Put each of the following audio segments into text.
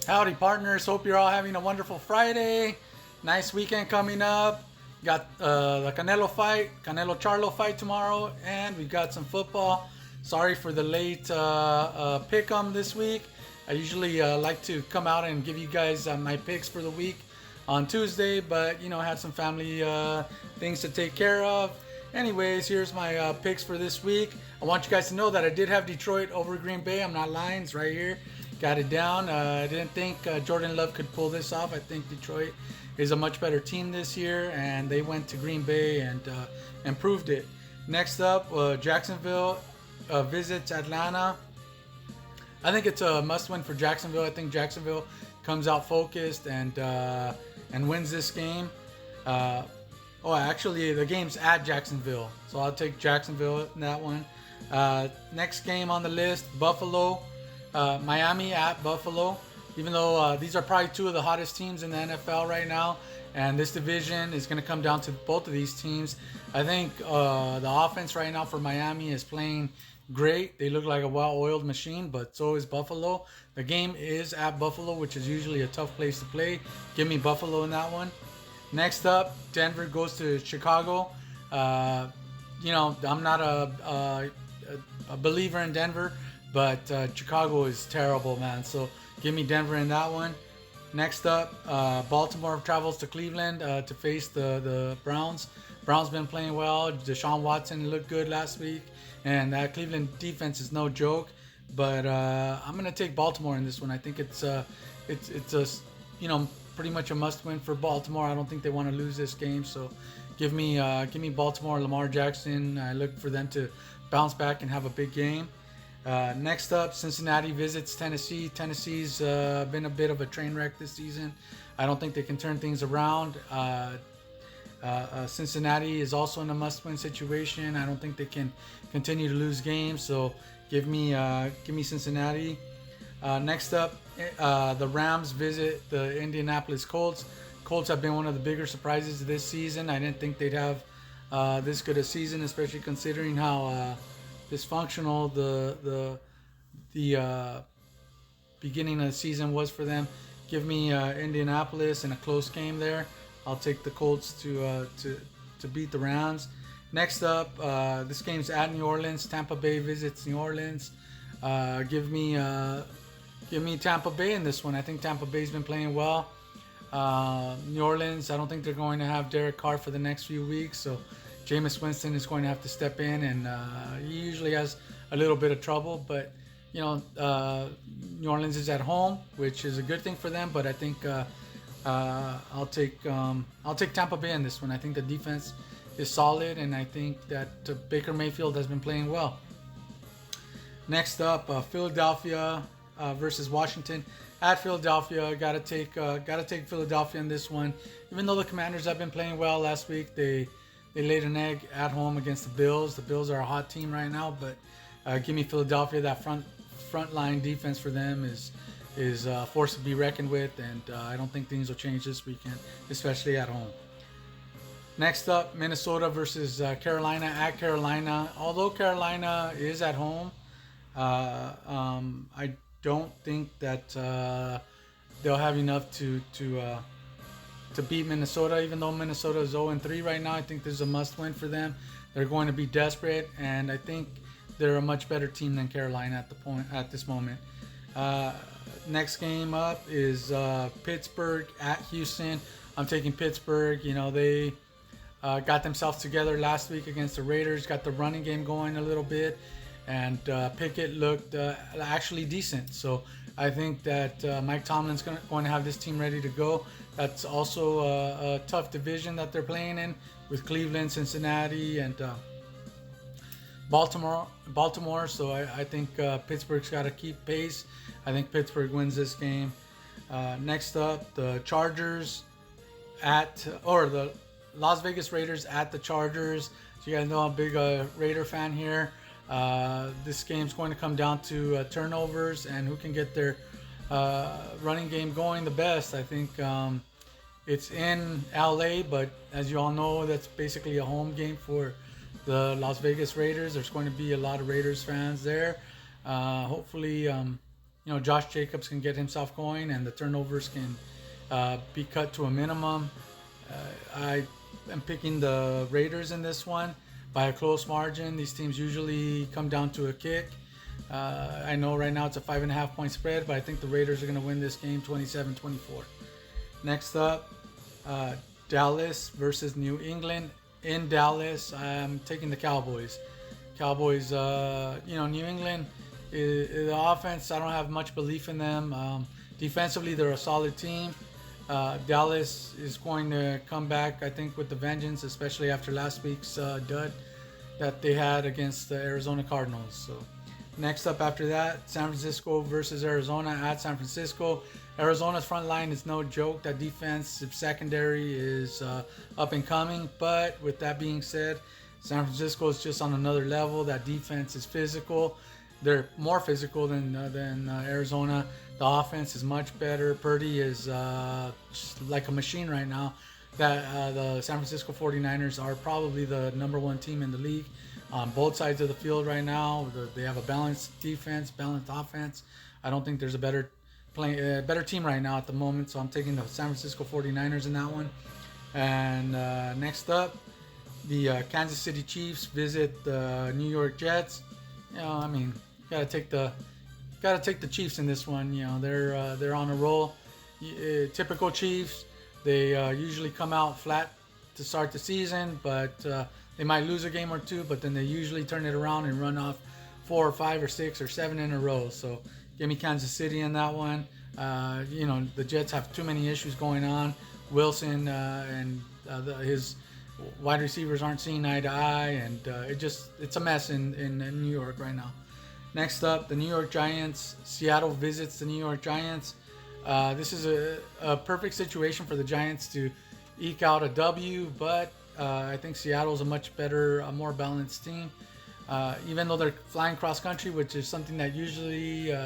Howdy, partners. Hope you're all having a wonderful Friday. Nice weekend coming up. Got the Canelo fight, Canelo Charlo fight tomorrow, and we've got some football. Sorry for the late pick 'em this week. I usually like to come out and give you guys my picks for the week on Tuesday, but I had some family things to take care of. Anyways, here's my picks for this week. I want you guys to know that I did have Detroit over Green Bay. I'm not lying. It's right here. Got it down. I didn't think Jordan Love could pull this off. I think Detroit is a much better team this year, and they went to Green Bay and proved it. Next up, Jacksonville visits Atlanta. I think it's a must-win for Jacksonville. I think Jacksonville comes out focused and wins this game. Actually, the game's at Jacksonville, so I'll take Jacksonville in that one. Next game on the list, Buffalo, Miami at Buffalo. Even though these are probably two of the hottest teams in the NFL right now, and this division is going to come down to both of these teams. I think the offense right now for Miami is playing great. They look like a well-oiled machine, but so is Buffalo. The game is at Buffalo, which is usually a tough place to play. Give me Buffalo in that one. Next up, Denver goes to Chicago. I'm not a believer in Denver, but Chicago is terrible, man. So give me Denver in that one. Next up, Baltimore travels to Cleveland to face the Browns. Browns been playing well. Deshaun Watson looked good last week, and that Cleveland defense is no joke. But I'm gonna take Baltimore in this one. I think it's pretty much a must-win for Baltimore. I don't think they want to lose this game, so give me Baltimore. Lamar Jackson. I look for them to bounce back and have a big game. Next up, Cincinnati visits Tennessee. Tennessee's been a bit of a train wreck this season. I don't think they can turn things around. Cincinnati is also in a must-win situation. I don't think they can continue to lose games. So give me Cincinnati. Next up, the Rams visit the Indianapolis Colts. Colts have been one of the bigger surprises this season. I didn't think they'd have this good a season, especially considering how dysfunctional the beginning of the season was for them. Give me Indianapolis in a close game there. I'll take the Colts to beat the Rams. Next up, this game's at New Orleans. Tampa Bay visits New Orleans. Give me Tampa Bay in this one. I think Tampa Bay's been playing well. New Orleans, I don't think they're going to have Derek Carr for the next few weeks, so Jameis Winston is going to have to step in, and he usually has a little bit of trouble. But New Orleans is at home, which is a good thing for them. But I think I'll take Tampa Bay in this one. I think the defense is solid, and I think that Baker Mayfield has been playing well. Next up, Philadelphia versus Washington. At Philadelphia, gotta take Philadelphia in this one. Even though the Commanders have been playing well last week, they laid an egg at home against the Bills. The Bills are a hot team right now, but give me Philadelphia. That front line defense for them is a force to be reckoned with, and I don't think things will change this weekend, especially at home. Next up, Minnesota versus Carolina. At Carolina, although Carolina is at home, I don't think that they'll have enough to beat Minnesota. Even though Minnesota is 0-3 right now, I think this is a must-win for them. They're going to be desperate, and I think they're a much better team than Carolina at this moment. Next game up is Pittsburgh at Houston. I'm taking Pittsburgh. They got themselves together last week against the Raiders. Got the running game going a little bit, and Pickett looked actually decent. So I think that Mike Tomlin's going to have this team ready to go. That's also a tough division that they're playing in with Cleveland, Cincinnati, and Baltimore. So I think Pittsburgh's got to keep pace. I think Pittsburgh wins this game. Next up, the the Las Vegas Raiders at the Chargers. So you guys know I'm a big Raider fan here. This game's going to come down to turnovers and who can get their running game going the best. I think it's in LA, but as you all know, that's basically a home game for the Las Vegas Raiders. There's going to be a lot of Raiders fans there. Hopefully Josh Jacobs can get himself going and the turnovers can be cut to a minimum. I am picking the Raiders in this one by a close margin. These teams usually come down to a kick. I know right now it's a 5.5 point spread, but I think the Raiders are going to win this game 27-24. Next up, Dallas versus New England. In Dallas, I'm taking the Cowboys. Cowboys, New England, the offense, I don't have much belief in them. Defensively, they're a solid team. Dallas is going to come back, I think, with the vengeance, especially after last week's dud that they had against the Arizona Cardinals. So next up after that, San Francisco versus Arizona at San Francisco. Arizona's front line is no joke. That defensive secondary is up and coming. But with that being said, San Francisco is just on another level. That defense is physical. They're more physical than Arizona. The offense is much better. Purdy is just like a machine right now. That the San Francisco 49ers are probably the number one team in the league on both sides of the field right now. They have a balanced defense, balanced offense. I don't think there's a better team right now at the moment, so I'm taking the San Francisco 49ers in that one. And next up, the Kansas City Chiefs visit the New York Jets. Gotta take the Chiefs in this one. They're on a roll. Typical Chiefs. They usually come out flat to start the season, but they might lose a game or two, but then they usually turn it around and run off 4 or 5 or 6 or 7 in a row. So give me Kansas City in that one. The Jets have too many issues going on. Wilson and his wide receivers aren't seeing eye to eye, and it's a mess in New York right now. Next up, the New York Giants. Seattle visits the New York Giants. This is a perfect situation for the Giants to eke out a W, but I think Seattle's a much better, more balanced team. Even though they're flying cross country, which is something that usually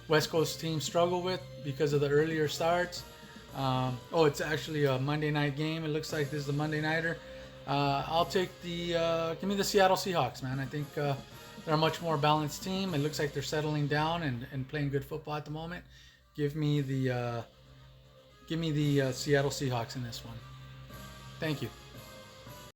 West Coast teams struggle with because of the earlier starts. It's actually a Monday night game. It looks like this is the Monday nighter. I'll take give me the Seattle Seahawks, man. I think they're a much more balanced team. It looks like they're settling down and playing good football at the moment. Give me the Seattle Seahawks in this one. Thank you.